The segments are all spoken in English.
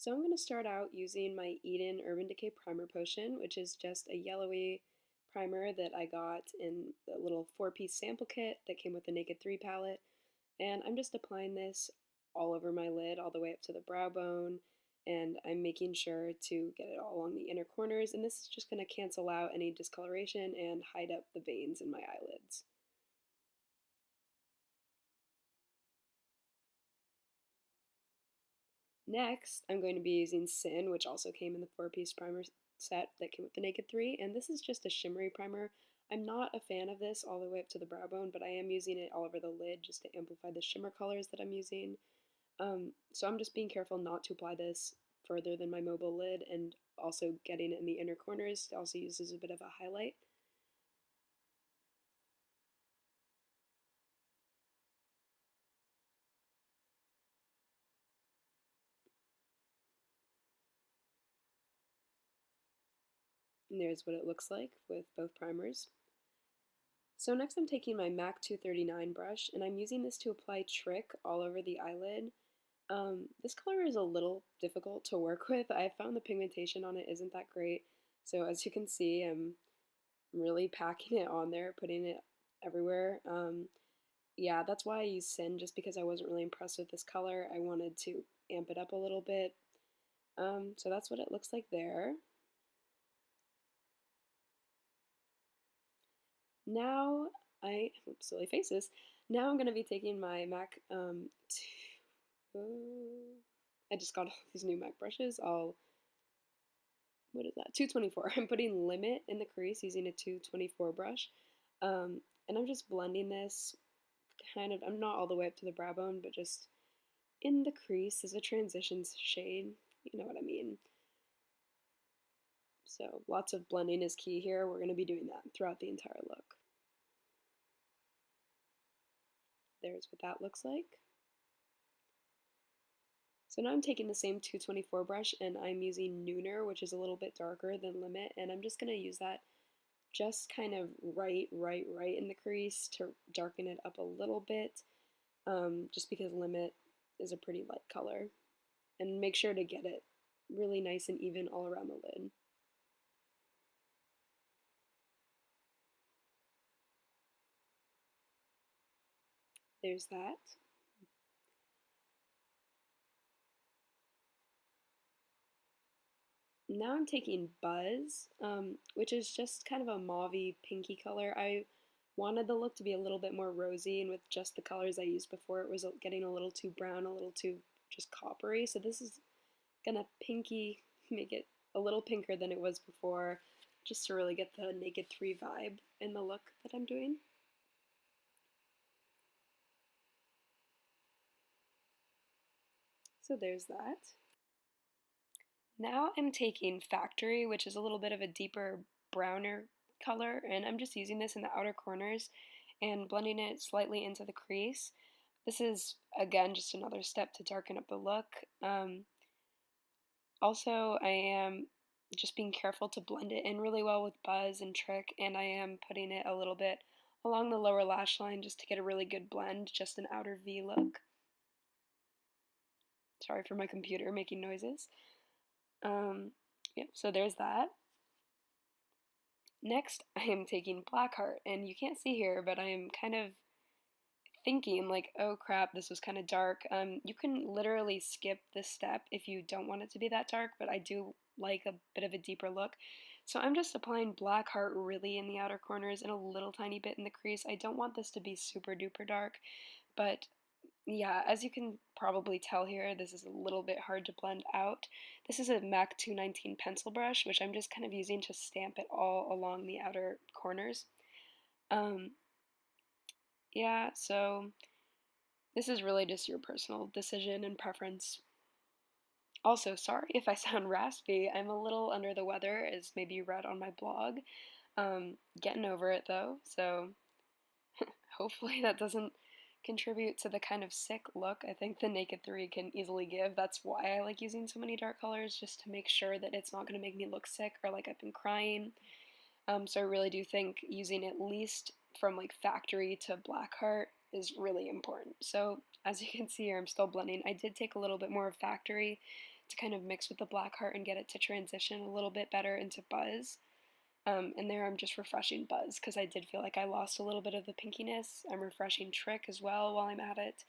So I'm going to start out using my Eden Urban Decay Primer Potion, which is just a yellowy primer that I got in the little 4-piece sample kit that came with the Naked 3 palette. And I'm just applying this all over my lid, all the way up to the brow bone, and I'm making sure to get it all along the inner corners, and this is just going to cancel out any discoloration and hide up the veins in my eyelids. Next, I'm going to be using Sin, which also came in the 4-piece primer set that came with the Naked 3, and this is just a shimmery primer. I'm not a fan of this all the way up to the brow bone, but I am using it all over the lid just to amplify the shimmer colors that I'm using. So I'm just being careful not to apply this further than my mobile lid, and also getting it in the inner corners also uses a bit of a highlight. And there's what it looks like with both primers. So next I'm taking my MAC 239 brush, and I'm using this to apply Trick all over the eyelid. This color is a little difficult to work with. I found the pigmentation on it isn't that great. So as you can see, I'm really packing it on there, putting it everywhere. Yeah, that's why I use Sin, just because I wasn't really impressed with this color. I wanted to amp it up a little bit. So that's what it looks like there. Now oops, silly faces. Now I'm going to be taking my MAC, I just got all these new MAC brushes. What is that? 224. I'm putting Limit in the crease using a 224 brush. And I'm just blending this kind of, I'm not all the way up to the brow bone, but just in the crease as a transition shade. You know what I mean. So lots of blending is key here. We're going to be doing that throughout the entire look. There's what that looks like. So now I'm taking the same 224 brush and I'm using Nooner, which is a little bit darker than Limit, and I'm just going to use that just kind of right in the crease to darken it up a little bit, just because Limit is a pretty light color. And make sure to get it really nice and even all around the lid. There's that. Now I'm taking Buzz, which is just kind of a mauvey pinky color. I wanted the look to be a little bit more rosy, and with just the colors I used before, it was getting a little too brown, a little too just coppery. So this is gonna make it a little pinker than it was before, just to really get the Naked 3 vibe in the look that I'm doing. So there's that. Now I'm taking Factory, which is a little bit of a deeper browner color, and I'm just using this in the outer corners and blending it slightly into the crease. This is, again, just another step to darken up the look. Also, I am just being careful to blend it in really well with Buzz and Trick, and I am putting it a little bit along the lower lash line just to get a really good blend, just an outer V look. Sorry for my computer making noises. Yep, so there's that. Next, I am taking Blackheart, and you can't see here, but I am kind of thinking like, oh crap, this was kind of dark. You can literally skip this step if you don't want it to be that dark, but I do like a bit of a deeper look. So I'm just applying Blackheart really in the outer corners and a little tiny bit in the crease. I don't want this to be super duper dark, but yeah, as you can probably tell here, this is a little bit hard to blend out. This is a MAC 219 pencil brush, which I'm just kind of using to stamp it all along the outer corners. Yeah, so this is really just your personal decision and preference. Also, sorry if I sound raspy. I'm a little under the weather, as maybe you read on my blog. Getting over it though, so hopefully that doesn't contribute to the kind of sick look I think the Naked 3 can easily give. That's why I like using so many dark colors, just to make sure that it's not going to make me look sick or like I've been crying. So I really do think using at least from like Factory to Blackheart is really important. So as you can see here, I'm still blending. I did take a little bit more of Factory to kind of mix with the black heart and get it to transition a little bit better into Buzz. And there I'm just refreshing Buzz because I did feel like I lost a little bit of the pinkiness. I'm refreshing Trick as well while I'm at it.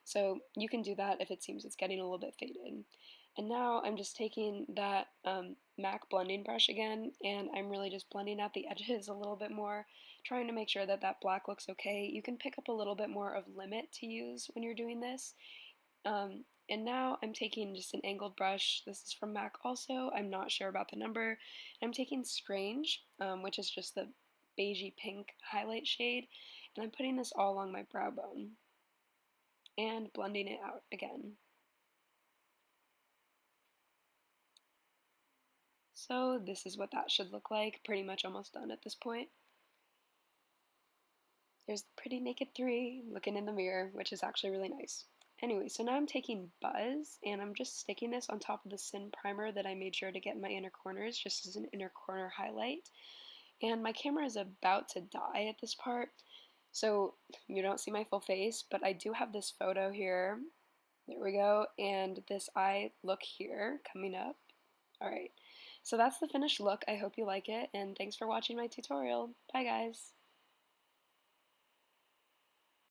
So you can do that if it seems it's getting a little bit faded. And now I'm just taking that MAC blending brush again, and I'm really just blending out the edges a little bit more, trying to make sure that that black looks okay. You can pick up a little bit more of limit to use when you're doing this. And now I'm taking just an angled brush. This is from MAC also. I'm not sure about the number. I'm taking Strange, which is just the beigey pink highlight shade, and I'm putting this all along my brow bone and blending it out again. So this is what that should look like, pretty much almost done at this point. There's the pretty Naked3 looking in the mirror, which is actually really nice. Anyway, so now I'm taking Buzz, and I'm just sticking this on top of the Sin Primer that I made sure to get in my inner corners, just as an inner corner highlight. And my camera is about to die at this part, so you don't see my full face, but I do have this photo here. There we go, and this eye look here coming up. Alright, so that's the finished look. I hope you like it, and thanks for watching my tutorial. Bye guys!